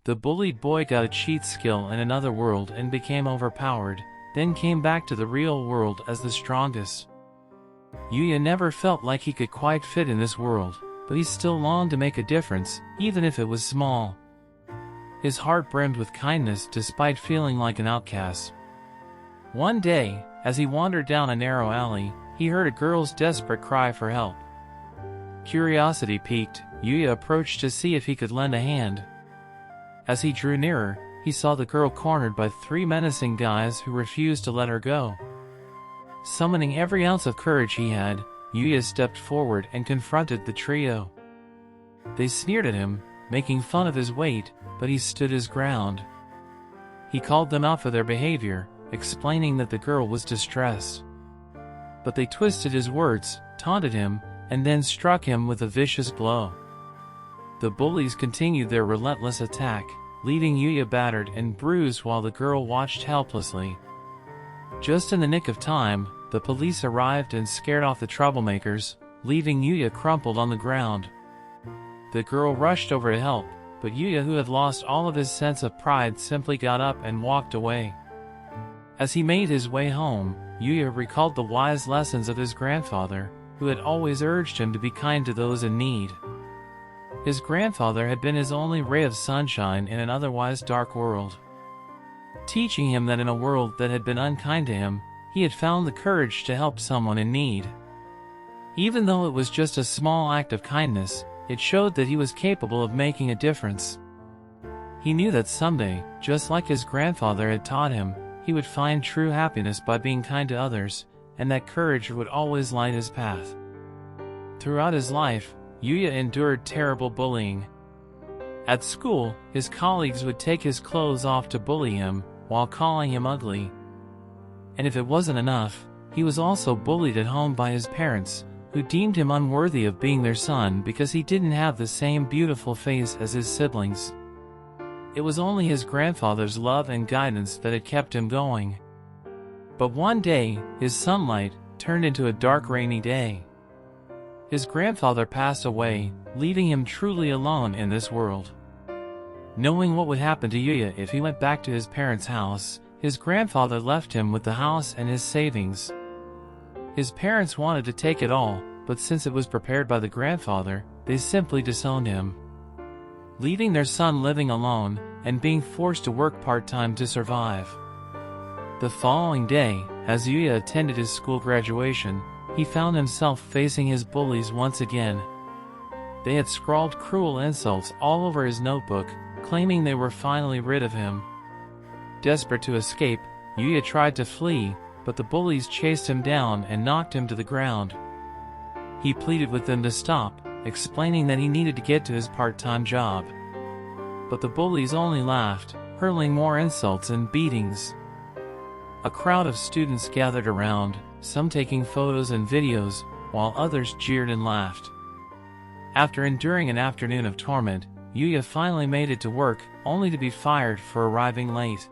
The bullied boy got a cheat skill in another world and became overpowered, then came back to the real world as the strongest. Yuya never felt like he could quite fit in this world, but he still longed to make a difference, even if it was small. His heart brimmed with kindness despite feeling like an outcast. One day, as he wandered down a narrow alley, he heard a girl's desperate cry for help. Curiosity piqued, Yuya approached to see if he could lend a hand. As he drew nearer, he saw the girl cornered by 3 menacing guys who refused to let her go. Summoning every ounce of courage he had, Yuya stepped forward and confronted the trio. They sneered at him, making fun of his weight, but he stood his ground. He called them out for their behavior, explaining that the girl was distressed. But they twisted his words, taunted him, and then struck him with a vicious blow. The bullies continued their relentless attack, leaving Yuya battered and bruised while the girl watched helplessly. Just in the nick of time, the police arrived and scared off the troublemakers, leaving Yuya crumpled on the ground. The girl rushed over to help, but Yuya, who had lost all of his sense of pride, simply got up and walked away. As he made his way home, Yuya recalled the wise lessons of his grandfather, who had always urged him to be kind to those in need. His grandfather had been his only ray of sunshine in an otherwise dark world, teaching him that in a world that had been unkind to him, he had found the courage to help someone in need. Even though it was just a small act of kindness, it showed that he was capable of making a difference. He knew that someday, just like his grandfather had taught him, he would find true happiness by being kind to others, and that courage would always light his path. Throughout his life, Yuya endured terrible bullying. At school, his colleagues would take his clothes off to bully him, while calling him ugly. And if it wasn't enough, he was also bullied at home by his parents, who deemed him unworthy of being their son because he didn't have the same beautiful face as his siblings. It was only his grandfather's love and guidance that had kept him going. But one day, his sunlight turned into a dark, rainy day. His grandfather passed away, leaving him truly alone in this world. Knowing what would happen to Yuya if he went back to his parents' house, his grandfather left him with the house and his savings. His parents wanted to take it all, but since it was prepared by the grandfather, they simply disowned him, leaving their son living alone and being forced to work part-time to survive. The following day, as Yuya attended his school graduation, he found himself facing his bullies once again. They had scrawled cruel insults all over his notebook, claiming they were finally rid of him. Desperate to escape, Yuya tried to flee, but the bullies chased him down and knocked him to the ground. He pleaded with them to stop, explaining that he needed to get to his part-time job. But the bullies only laughed, hurling more insults and beatings. A crowd of students gathered around, some taking photos and videos, while others jeered and laughed. After enduring an afternoon of torment, Yuya finally made it to work, only to be fired for arriving late.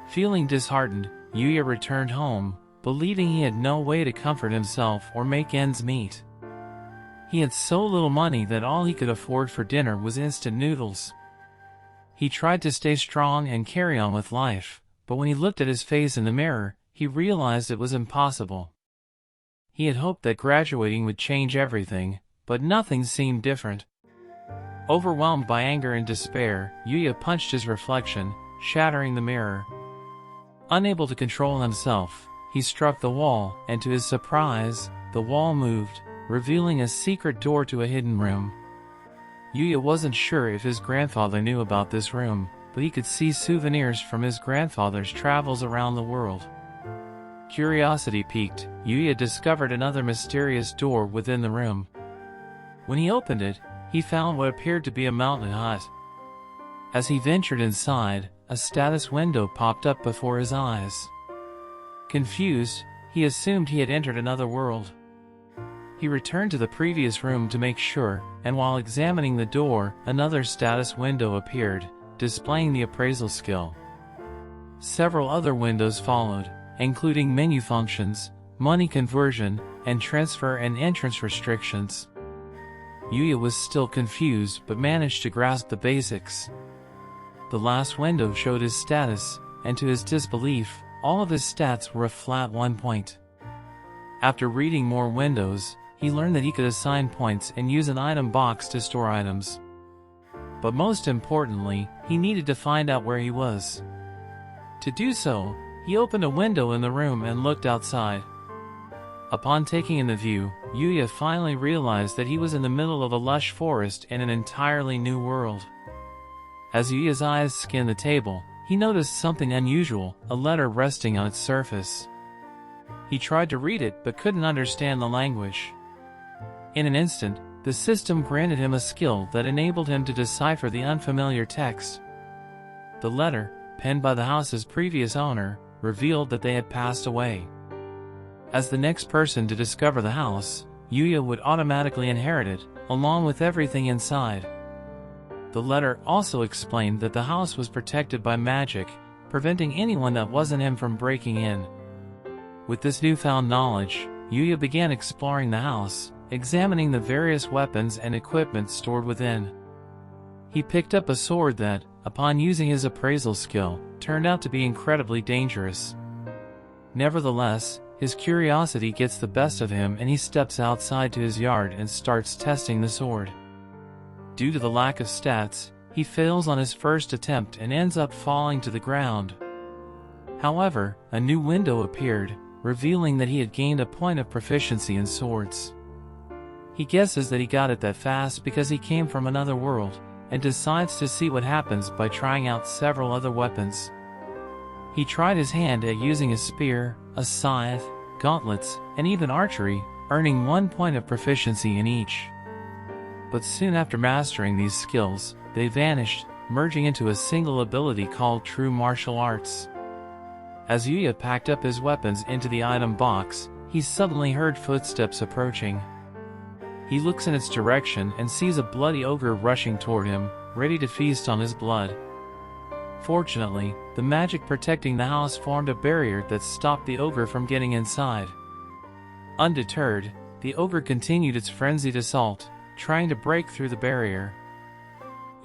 Feeling disheartened, Yuya returned home, believing he had no way to comfort himself or make ends meet. He had so little money that all he could afford for dinner was instant noodles. He tried to stay strong and carry on with life, but when he looked at his face in the mirror, he realized it was impossible. He had hoped that graduating would change everything, but nothing seemed different. Overwhelmed by anger and despair, Yuya punched his reflection, shattering the mirror. Unable to control himself, he struck the wall, and to his surprise, the wall moved, revealing a secret door to a hidden room. Yuya wasn't sure if his grandfather knew about this room, but he could see souvenirs from his grandfather's travels around the world. Curiosity piqued, Yuya discovered another mysterious door within the room. When he opened it, he found what appeared to be a mountain hut. As he ventured inside, a status window popped up before his eyes. Confused, he assumed he had entered another world. He returned to the previous room to make sure, and while examining the door, another status window appeared, displaying the appraisal skill. Several other windows followed, including menu functions, money conversion, and transfer and entrance restrictions. Yuya was still confused but managed to grasp the basics. The last window showed his status, and to his disbelief, all of his stats were a flat 1 point. After reading more windows, he learned that he could assign points and use an item box to store items. But most importantly, he needed to find out where he was. To do so, he opened a window in the room and looked outside. Upon taking in the view, Yuya finally realized that he was in the middle of a lush forest in an entirely new world. As Yuya's eyes scanned the table, he noticed something unusual, a letter resting on its surface. He tried to read it but couldn't understand the language. In an instant, the system granted him a skill that enabled him to decipher the unfamiliar text. The letter, penned by the house's previous owner, revealed that they had passed away. As the next person to discover the house, Yuya would automatically inherit it, along with everything inside. The letter also explained that the house was protected by magic, preventing anyone that wasn't him from breaking in. With this newfound knowledge, Yuya began exploring the house, examining the various weapons and equipment stored within. He picked up a sword that, upon using his appraisal skill, turned out to be incredibly dangerous. Nevertheless, his curiosity gets the best of him and he steps outside to his yard and starts testing the sword. Due to the lack of stats, he fails on his first attempt and ends up falling to the ground. However, a new window appeared, revealing that he had gained a point of proficiency in swords. He guesses that he got it that fast because he came from another world, and decides to see what happens by trying out several other weapons. He tried his hand at using a spear, a scythe, gauntlets, and even archery, earning 1 point of proficiency in each. But soon after mastering these skills, they vanished, merging into a single ability called True Martial Arts. As Yuya packed up his weapons into the item box, he suddenly heard footsteps approaching. He looks in its direction and sees a bloody ogre rushing toward him, ready to feast on his blood. Fortunately, the magic protecting the house formed a barrier that stopped the ogre from getting inside. Undeterred, the ogre continued its frenzied assault, trying to break through the barrier.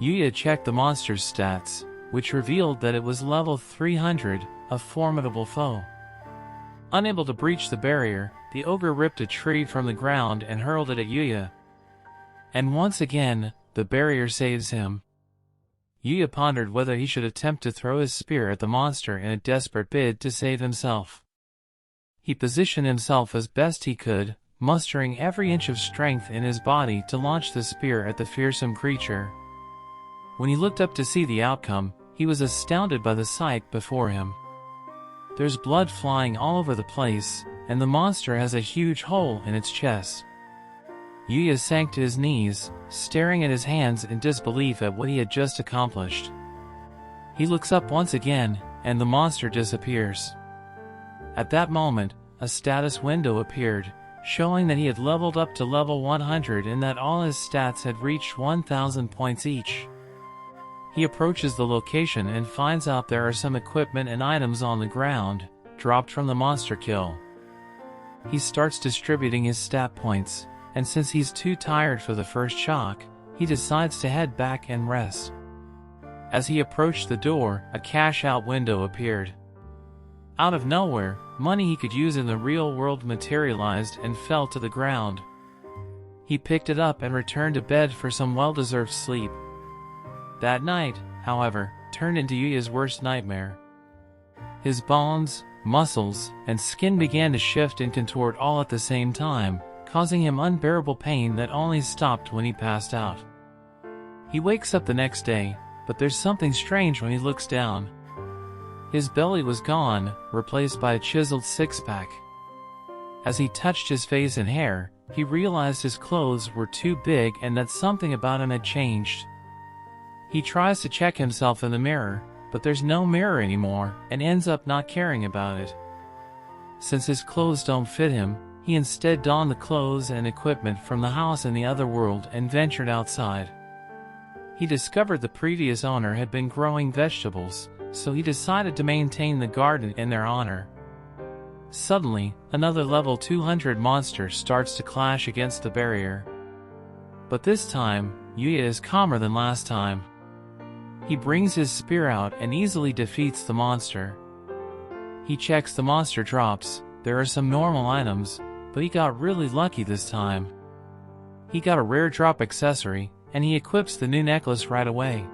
Yuya checked the monster's stats, which revealed that it was level 300, a formidable foe. Unable to breach the barrier, the ogre ripped a tree from the ground and hurled it at Yuya. And once again, the barrier saves him. Yuya pondered whether he should attempt to throw his spear at the monster in a desperate bid to save himself. He positioned himself as best he could, mustering every inch of strength in his body to launch the spear at the fearsome creature. When he looked up to see the outcome, he was astounded by the sight before him. There's blood flying all over the place, and the monster has a huge hole in its chest. Yuya sank to his knees, staring at his hands in disbelief at what he had just accomplished. He looks up once again, and the monster disappears. At that moment, a status window appeared, showing that he had leveled up to level 100 and that all his stats had reached 1,000 points each. He approaches the location and finds out there are some equipment and items on the ground, dropped from the monster kill. He starts distributing his stat points, and since he's too tired for the first shock, he decides to head back and rest. As he approached the door, a cash-out window appeared. Out of nowhere, money he could use in the real world materialized and fell to the ground. He picked it up and returned to bed for some well-deserved sleep. That night, however, turned into Yuya's worst nightmare. His bones, muscles, and skin began to shift and contort all at the same time, causing him unbearable pain that only stopped when he passed out. He wakes up the next day, but there's something strange when he looks down. His belly was gone, replaced by a chiseled six-pack. As he touched his face and hair, he realized his clothes were too big and that something about him had changed. He tries to check himself in the mirror, but there's no mirror anymore, and ends up not caring about it. Since his clothes don't fit him, he instead donned the clothes and equipment from the house in the other world and ventured outside. He discovered the previous owner had been growing vegetables, so he decided to maintain the garden in their honor. Suddenly, another level 200 monster starts to clash against the barrier. But this time, Yuya is calmer than last time. He brings his spear out and easily defeats the monster. He checks the monster drops. There are some normal items, but he got really lucky this time. He got a rare drop accessory, and he equips the new necklace right away.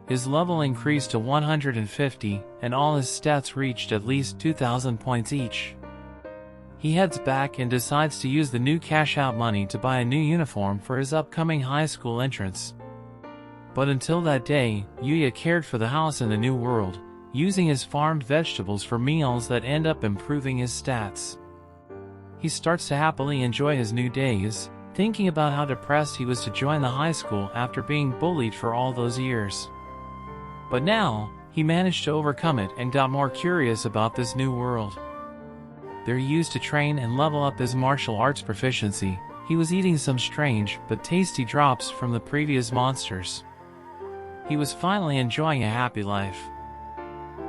His level increased to 150, and all his stats reached at least 2,000 points each. He heads back and decides to use the new cash-out money to buy a new uniform for his upcoming high school entrance. But until that day, Yuya cared for the house in the new world, using his farmed vegetables for meals that end up improving his stats. He starts to happily enjoy his new days, thinking about how depressed he was to join the high school after being bullied for all those years. But now, he managed to overcome it and got more curious about this new world. There he used to train and level up his martial arts proficiency. He was eating some strange but tasty drops from the previous monsters. He was finally enjoying a happy life.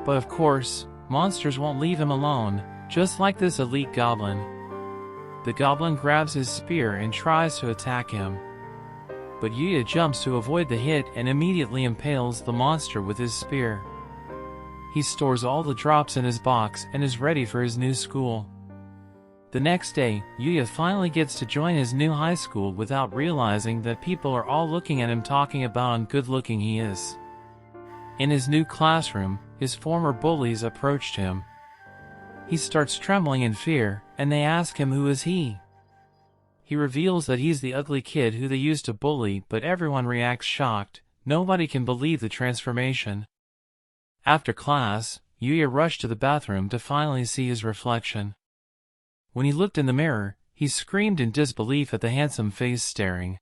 But of course, monsters won't leave him alone, just like this elite goblin. The goblin grabs his spear and tries to attack him. But Yuya jumps to avoid the hit and immediately impales the monster with his spear. He stores all the drops in his box and is ready for his new school. The next day, Yuya finally gets to join his new high school without realizing that people are all looking at him talking about how good-looking he is. In his new classroom, his former bullies approached him. He starts trembling in fear, and they ask him who is he. He reveals that he's the ugly kid who they used to bully, but everyone reacts shocked. Nobody can believe the transformation. After class, Yuya rushed to the bathroom to finally see his reflection. When he looked in the mirror, he screamed in disbelief at the handsome face staring.